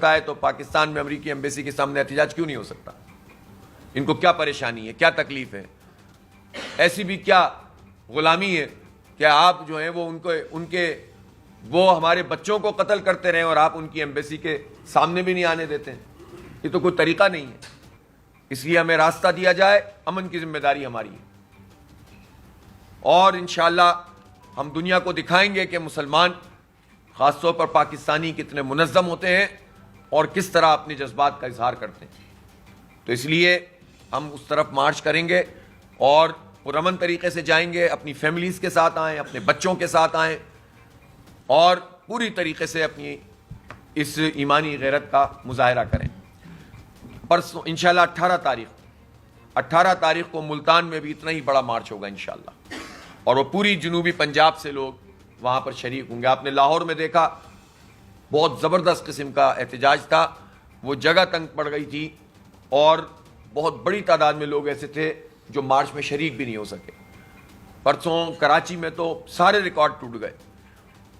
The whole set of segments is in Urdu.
ہے تو پاکستان میں امریکی ایمبیسی کے سامنے احتجاج کیوں نہیں ہو سکتا؟ ان کو کیا پریشانی ہے، کیا تکلیف ہے؟ ایسی بھی کیا غلامی ہے کہ آپ جو ہیں وہ ہمارے بچوں کو قتل کرتے رہیں اور آپ ان کی ایمبیسی کے سامنے بھی نہیں آنے دیتے ہیں؟ یہ تو کوئی طریقہ نہیں ہے۔ اس لیے ہمیں راستہ دیا جائے، امن کی ذمہ داری ہماری ہے، اور انشاءاللہ ہم دنیا کو دکھائیں گے کہ مسلمان خاص طور پر پاکستانی کتنے منظم ہوتے ہیں اور کس طرح اپنے جذبات کا اظہار کرتے ہیں۔ تو اس لیے ہم اس طرف مارچ کریں گے اور پرامن طریقے سے جائیں گے، اپنی فیملیز کے ساتھ آئیں، اپنے بچوں کے ساتھ آئیں اور پوری طریقے سے اپنی اس ایمانی غیرت کا مظاہرہ کریں۔ پرسوں انشاءاللہ 18 تاریخ کو ملتان میں بھی اتنا ہی بڑا مارچ ہوگا انشاءاللہ، اور وہ پوری جنوبی پنجاب سے لوگ وہاں پر شریک ہوں گے۔ آپ نے لاہور میں دیکھا، بہت زبردست قسم کا احتجاج تھا، وہ جگہ تنگ پڑ گئی تھی اور بہت بڑی تعداد میں لوگ ایسے تھے جو مارچ میں شریک بھی نہیں ہو سکے۔ پرسوں کراچی میں تو سارے ریکارڈ ٹوٹ گئے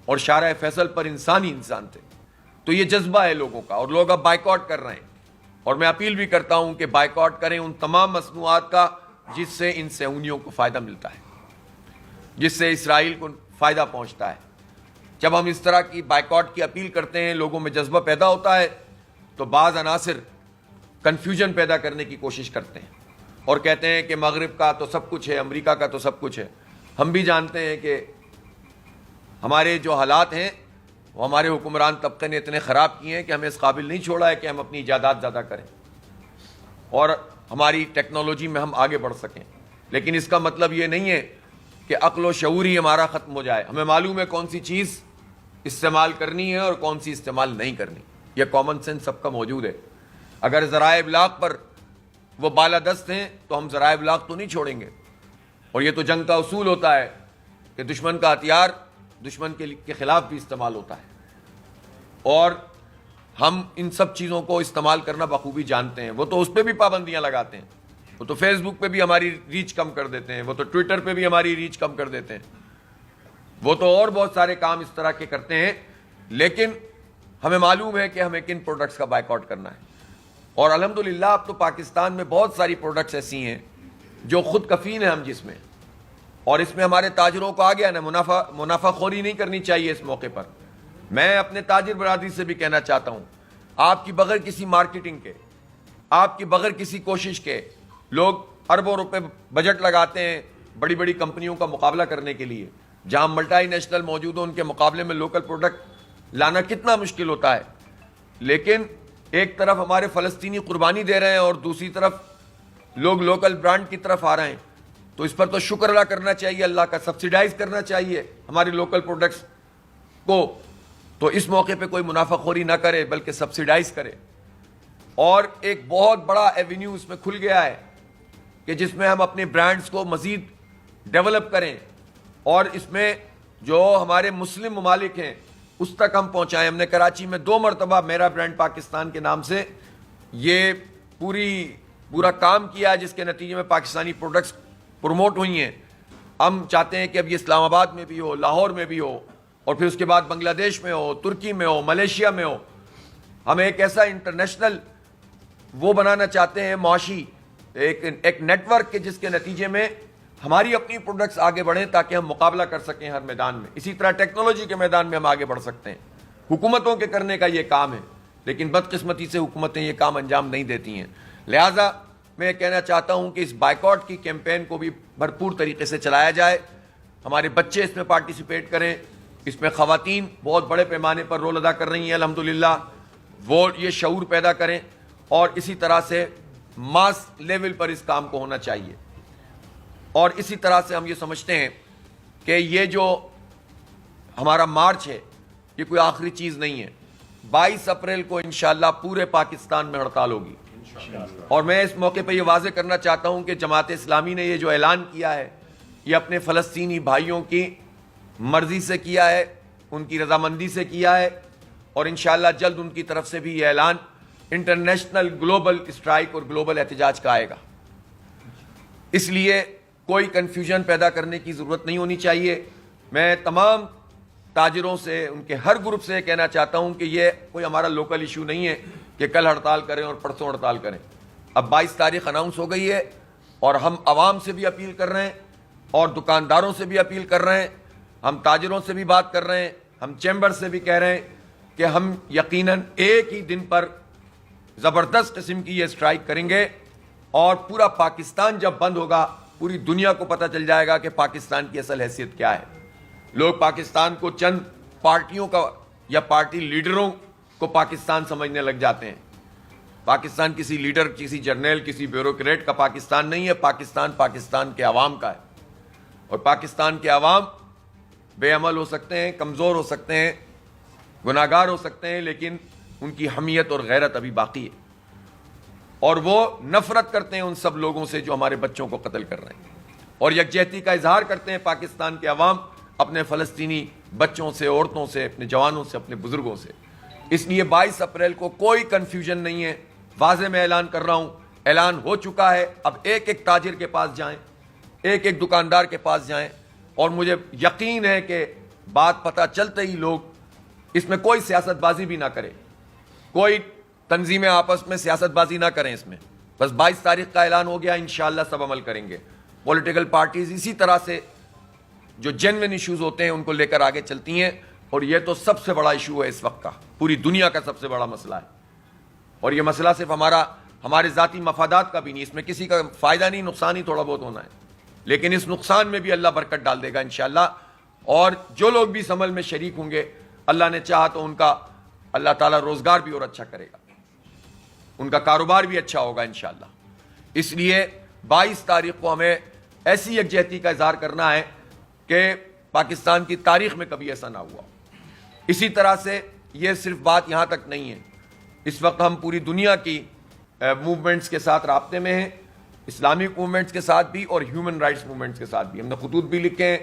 اور شارع فیصل پر انسان ہی انسان تھے۔ تو یہ جذبہ ہے لوگوں کا، اور لوگ اب بائیکاٹ کر رہے ہیں، اور میں اپیل بھی کرتا ہوں کہ بائیکاٹ کریں ان تمام مصنوعات کا جس سے ان صہیونیوں کو فائدہ ملتا ہے، جس سے اسرائیل کو فائدہ پہنچتا ہے۔ جب ہم اس طرح کی بائیکاٹ کی اپیل کرتے ہیں، لوگوں میں جذبہ پیدا ہوتا ہے، تو بعض عناصر کنفیوژن پیدا کرنے کی کوشش کرتے ہیں اور کہتے ہیں کہ مغرب کا تو سب کچھ ہے، امریکہ کا تو سب کچھ ہے۔ ہم بھی جانتے ہیں کہ ہمارے جو حالات ہیں وہ ہمارے حکمران طبقے نے اتنے خراب کیے ہیں کہ ہمیں اس قابل نہیں چھوڑا ہے کہ ہم اپنی ایجادات زیادہ کریں اور ہماری ٹیکنالوجی میں ہم آگے بڑھ سکیں۔ لیکن اس کا مطلب یہ نہیں ہے کہ عقل و شعور ہی ہمارا ختم ہو جائے۔ ہمیں معلوم ہے کون سی چیز استعمال کرنی ہے اور کون سی استعمال نہیں کرنی، یہ کامن سینس سب کا موجود ہے۔ اگر ذرائع ابلاغ پر وہ بالادست ہیں تو ہم ذرائع ابلاغ تو نہیں چھوڑیں گے، اور یہ تو جنگ کا اصول ہوتا ہے کہ دشمن کا ہتھیار دشمن کے خلاف بھی استعمال ہوتا ہے، اور ہم ان سب چیزوں کو استعمال کرنا بخوبی جانتے ہیں۔ وہ تو اس پہ بھی پابندیاں لگاتے ہیں، وہ تو فیس بک پہ بھی ہماری ریچ کم کر دیتے ہیں، وہ تو ٹویٹر پہ بھی ہماری ریچ کم کر دیتے ہیں، وہ تو اور بہت سارے کام اس طرح کے کرتے ہیں۔ لیکن ہمیں معلوم ہے کہ ہمیں کن پروڈکٹس کا بائیکاٹ کرنا ہے، اور الحمدللہ اب تو پاکستان میں بہت ساری پروڈکٹس ایسی ہیں جو خود کفیل ہیں ہم جس میں، اور اس میں ہمارے تاجروں کو آگے آنا، منافع خوری نہیں کرنی چاہیے۔ اس موقع پر میں اپنے تاجر برادری سے بھی کہنا چاہتا ہوں، آپ کی بغیر کسی مارکیٹنگ کے، آپ کی بغیر کسی کوشش کے، لوگ اربوں روپے بجٹ لگاتے ہیں بڑی بڑی کمپنیوں کا مقابلہ کرنے کے لیے، جہاں ملٹی نیشنل موجود ہو ان کے مقابلے میں لوکل پروڈکٹ لانا کتنا مشکل ہوتا ہے۔ لیکن ایک طرف ہمارے فلسطینی قربانی دے رہے ہیں اور دوسری طرف لوگ لوکل برانڈ کی طرف آ رہے ہیں، تو اس پر تو شکر ادا کرنا چاہیے، اللہ کا سبسیڈائز کرنا چاہیے ہمارے لوکل پروڈکٹس کو۔ تو اس موقع پہ کوئی منافع خوری نہ کرے بلکہ سبسیڈائز کرے۔ اور ایک بہت بڑا ایونیو اس میں کھل گیا ہے کہ جس میں ہم اپنے برانڈز کو مزید ڈیولپ کریں، اور اس میں جو ہمارے مسلم ممالک ہیں اس تک ہم پہنچائیں۔ ہم نے کراچی میں 2 مرتبہ میرا برانڈ پاکستان کے نام سے یہ پورا کام کیا، جس کے نتیجے میں پاکستانی پروڈکٹس پروموٹ ہوئی ہیں۔ ہم چاہتے ہیں کہ اب یہ اسلام آباد میں بھی ہو، لاہور میں بھی ہو، اور پھر اس کے بعد بنگلہ دیش میں ہو، ترکی میں ہو، ملیشیا میں ہو۔ ہم ایک ایسا انٹرنیشنل وہ بنانا چاہتے ہیں، معاشی ایک نیٹ ورک کے، جس کے نتیجے میں ہماری اپنی پروڈکٹس آگے بڑھیں تاکہ ہم مقابلہ کر سکیں ہر میدان میں۔ اسی طرح ٹیکنالوجی کے میدان میں ہم آگے بڑھ سکتے ہیں۔ حکومتوں کے کرنے کا یہ کام ہے، لیکن بدقسمتی سے حکومتیں یہ کام انجام نہیں دیتی ہیں۔ لہٰذا میں کہنا چاہتا ہوں کہ اس بائیکاٹ کی کیمپین کو بھی بھرپور طریقے سے چلایا جائے، ہمارے بچے اس میں پارٹیسپیٹ کریں، اس میں خواتین بہت بڑے پیمانے پر رول ادا کر رہی ہیں الحمدللہ، وہ یہ شعور پیدا کریں، اور اسی طرح سے ماس لیول پر اس کام کو ہونا چاہیے۔ اور اسی طرح سے ہم یہ سمجھتے ہیں کہ یہ جو ہمارا مارچ ہے یہ کوئی آخری چیز نہیں ہے۔ 22 اپریل کو انشاءاللہ پورے پاکستان میں ہڑتال ہوگی، اور میں اس موقع پہ یہ واضح کرنا چاہتا ہوں کہ جماعت اسلامی نے یہ جو اعلان کیا ہے یہ اپنے فلسطینی بھائیوں کی مرضی سے کیا ہے، ان کی رضامندی سے کیا ہے، اور انشاءاللہ جلد ان کی طرف سے بھی یہ اعلان انٹرنیشنل گلوبل اسٹرائک اور گلوبل احتجاج کا آئے گا۔ اس لیے کوئی کنفیوژن پیدا کرنے کی ضرورت نہیں ہونی چاہیے۔ میں تمام تاجروں سے, ان کے ہر گروپ سے کہنا چاہتا ہوں کہ یہ کوئی ہمارا لوکل ایشو نہیں ہے کہ کل ہڑتال کریں اور پرسوں ہڑتال کریں. اب 22 تاریخ اناؤنس ہو گئی ہے اور ہم عوام سے بھی اپیل کر رہے ہیں اور دکانداروں سے بھی اپیل کر رہے ہیں, ہم تاجروں سے بھی بات کر رہے ہیں, ہم چیمبر سے بھی کہہ رہے ہیں کہ ہم یقیناً ایک ہی دن پر زبردست قسم کی یہ اسٹرائک کریں گے اور پورا پاکستان جب بند ہوگا پوری دنیا کو پتہ چل جائے گا کہ پاکستان کی اصل حیثیت کیا ہے. لوگ پاکستان کو چند پارٹیوں کا یا پارٹی لیڈروں کو پاکستان سمجھنے لگ جاتے ہیں. پاکستان کسی لیڈر, کسی جرنیل, کسی بیوروکریٹ کا پاکستان نہیں ہے. پاکستان پاکستان کے عوام کا ہے اور پاکستان کے عوام بے عمل ہو سکتے ہیں, کمزور ہو سکتے ہیں, گناہگار ہو سکتے ہیں, لیکن ان کی حمیت اور غیرت ابھی باقی ہے اور وہ نفرت کرتے ہیں ان سب لوگوں سے جو ہمارے بچوں کو قتل کر رہے ہیں اور یکجہتی کا اظہار کرتے ہیں پاکستان کے عوام اپنے فلسطینی بچوں سے, عورتوں سے, اپنے جوانوں سے, اپنے بزرگوں سے. اس لیے 22 اپریل کو کوئی کنفیوژن نہیں ہے. واضح میں اعلان کر رہا ہوں, اعلان ہو چکا ہے. اب ایک ایک تاجر کے پاس جائیں, ایک ایک دکاندار کے پاس جائیں اور مجھے یقین ہے کہ بات پتہ چلتے ہی لوگ اس میں کوئی سیاست بازی بھی نہ کرے, کوئی تنظیمیں آپس میں سیاست بازی نہ کریں اس میں. بس 22 تاریخ کا اعلان ہو گیا, انشاءاللہ سب عمل کریں گے. پولیٹیکل پارٹیز اسی طرح سے جو جینوین ایشوز ہوتے ہیں ان کو لے کر آگے چلتی ہیں اور یہ تو سب سے بڑا ایشو ہے اس وقت کا, پوری دنیا کا سب سے بڑا مسئلہ ہے. اور یہ مسئلہ صرف ہمارے ذاتی مفادات کا بھی نہیں, اس میں کسی کا فائدہ نہیں, نقصان ہی تھوڑا بہت ہونا ہے, لیکن اس نقصان میں بھی اللہ برکت ڈال دے گا انشاءاللہ. اور جو لوگ بھی اس عمل میں شریک ہوں گے اللہ نے چاہا تو ان کا اللہ تعالیٰ روزگار بھی اور اچھا کرے گا, ان کا کاروبار بھی اچھا ہوگا انشاءاللہ. اس لیے 22 تاریخ کو ہمیں ایسی یکجہتی کا اظہار کرنا ہے کہ پاکستان کی تاریخ میں کبھی ایسا نہ ہوا. اسی طرح سے یہ صرف بات یہاں تک نہیں ہے, اس وقت ہم پوری دنیا کی موومنٹس کے ساتھ رابطے میں ہیں, اسلامک موومنٹس کے ساتھ بھی اور ہیومن رائٹس موومنٹس کے ساتھ بھی. ہم نے خطوط بھی لکھے ہیں,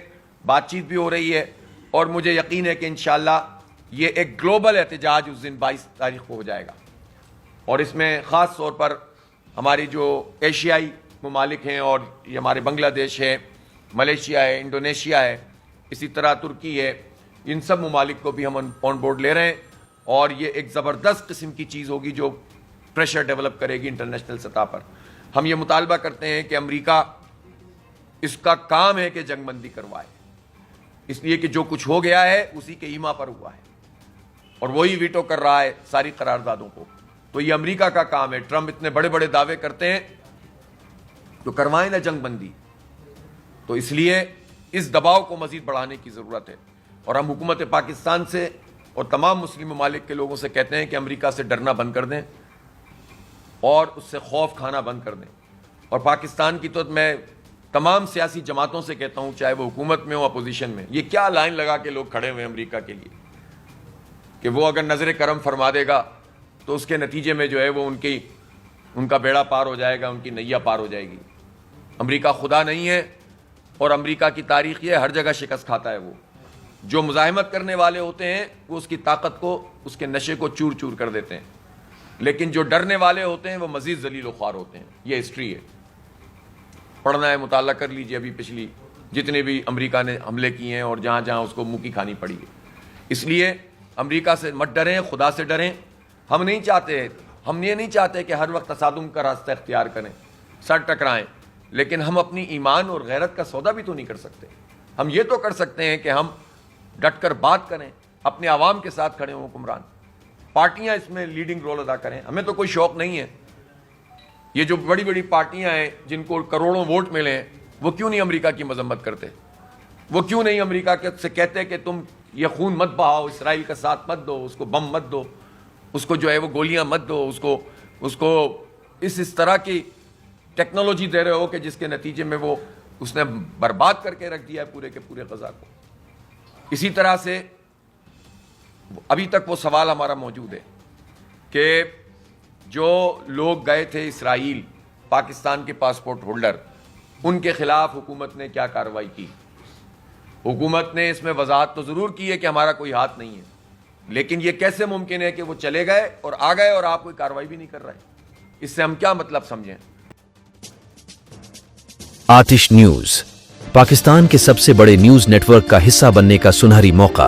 بات چیت بھی ہو رہی ہے اور مجھے یقین ہے کہ انشاءاللہ یہ ایک گلوبل احتجاج اس دن 22 تاریخ کو ہو جائے گا. اور اس میں خاص طور پر ہماری جو ایشیائی ممالک ہیں اور یہ ہمارے بنگلہ دیش ہے, ملیشیا ہے, انڈونیشیا ہے, اسی طرح ترکی ہے, ان سب ممالک کو بھی ہم آن بورڈ لے رہے ہیں اور یہ ایک زبردست قسم کی چیز ہوگی جو پریشر ڈیولپ کرے گی انٹرنیشنل سطح پر. ہم یہ مطالبہ کرتے ہیں کہ امریکہ, اس کا کام ہے کہ جنگ بندی کروائے, اس لیے کہ جو کچھ ہو گیا ہے اسی کے ایما پر ہوا ہے اور وہی ویٹو کر رہا ہے ساری قراردادوں کو. تو یہ امریکہ کا کام ہے. ٹرمپ اتنے بڑے بڑے دعوے کرتے ہیں تو کروائیں نا جنگ بندی. تو اس لیے اس دباؤ کو مزید بڑھانے کی ضرورت ہے اور ہم حکومت پاکستان سے اور تمام مسلم ممالک کے لوگوں سے کہتے ہیں کہ امریکہ سے ڈرنا بند کر دیں اور اس سے خوف کھانا بند کر دیں. اور پاکستان کی تو میں تمام سیاسی جماعتوں سے کہتا ہوں, چاہے وہ حکومت میں ہو اپوزیشن میں, یہ کیا لائن لگا کے لوگ کھڑے ہوئے امریکہ کے لیے کہ وہ اگر نظر کرم فرما دے گا تو اس کے نتیجے میں جو ہے وہ ان کا بیڑا پار ہو جائے گا, ان کی نیا پار ہو جائے گی. امریکہ خدا نہیں ہے اور امریکہ کی تاریخ یہ ہر جگہ شکست کھاتا ہے. وہ جو مزاحمت کرنے والے ہوتے ہیں وہ اس کی طاقت کو, اس کے نشے کو چور چور کر دیتے ہیں, لیکن جو ڈرنے والے ہوتے ہیں وہ مزید ذلیل و خوار ہوتے ہیں. یہ ہسٹری ہے, پڑھنا ہے مطالعہ کر لیجئے ابھی پچھلی جتنے بھی امریکہ نے حملے کیے ہیں اور جہاں جہاں اس کو منہ کی کھانی پڑی ہے. اس لیے امریکہ سے مت ڈریں, خدا سے ڈریں. ہم یہ نہیں چاہتے کہ ہر وقت تصادم کا راستہ اختیار کریں, سر ٹکرائیں, لیکن ہم اپنی ایمان اور غیرت کا سودا بھی تو نہیں کر سکتے. ہم یہ تو کر سکتے ہیں کہ ہم ڈٹ کر بات کریں, اپنے عوام کے ساتھ کھڑے ہوں, حکمران پارٹیاں اس میں لیڈنگ رول ادا کریں. ہمیں تو کوئی شوق نہیں ہے. یہ جو بڑی بڑی پارٹیاں ہیں جن کو کروڑوں ووٹ ملے ہیں, وہ کیوں نہیں امریکہ کی مذمت کرتے؟ وہ کیوں نہیں امریکہ سے کہتے کہ تم یہ خون مت بہاؤ, اسرائیل کا ساتھ مت دو, اس کو بم مت دو, اس کو جو ہے وہ گولیاں مت دو, اس کو اس طرح کی ٹیکنالوجی دے رہے ہو کہ جس کے نتیجے میں وہ اس نے برباد کر کے رکھ دیا ہے پورے کے پورے غزہ کو. اسی طرح سے ابھی تک وہ سوال ہمارا موجود ہے کہ جو لوگ گئے تھے اسرائیل, پاکستان کے پاسپورٹ ہولڈر, ان کے خلاف حکومت نے کیا کارروائی کی؟ حکومت نے اس میں وضاحت تو ضرور کی ہے کہ ہمارا کوئی ہاتھ نہیں ہے, لیکن یہ کیسے ممکن ہے کہ وہ چلے گئے اور آ گئے اور آپ کوئی کارروائی بھی نہیں کر رہے؟ اس سے ہم کیا مطلب سمجھیں؟ آتش نیوز پاکستان کے سب سے بڑے نیوز نیٹ ورک کا حصہ بننے کا سنہری موقع.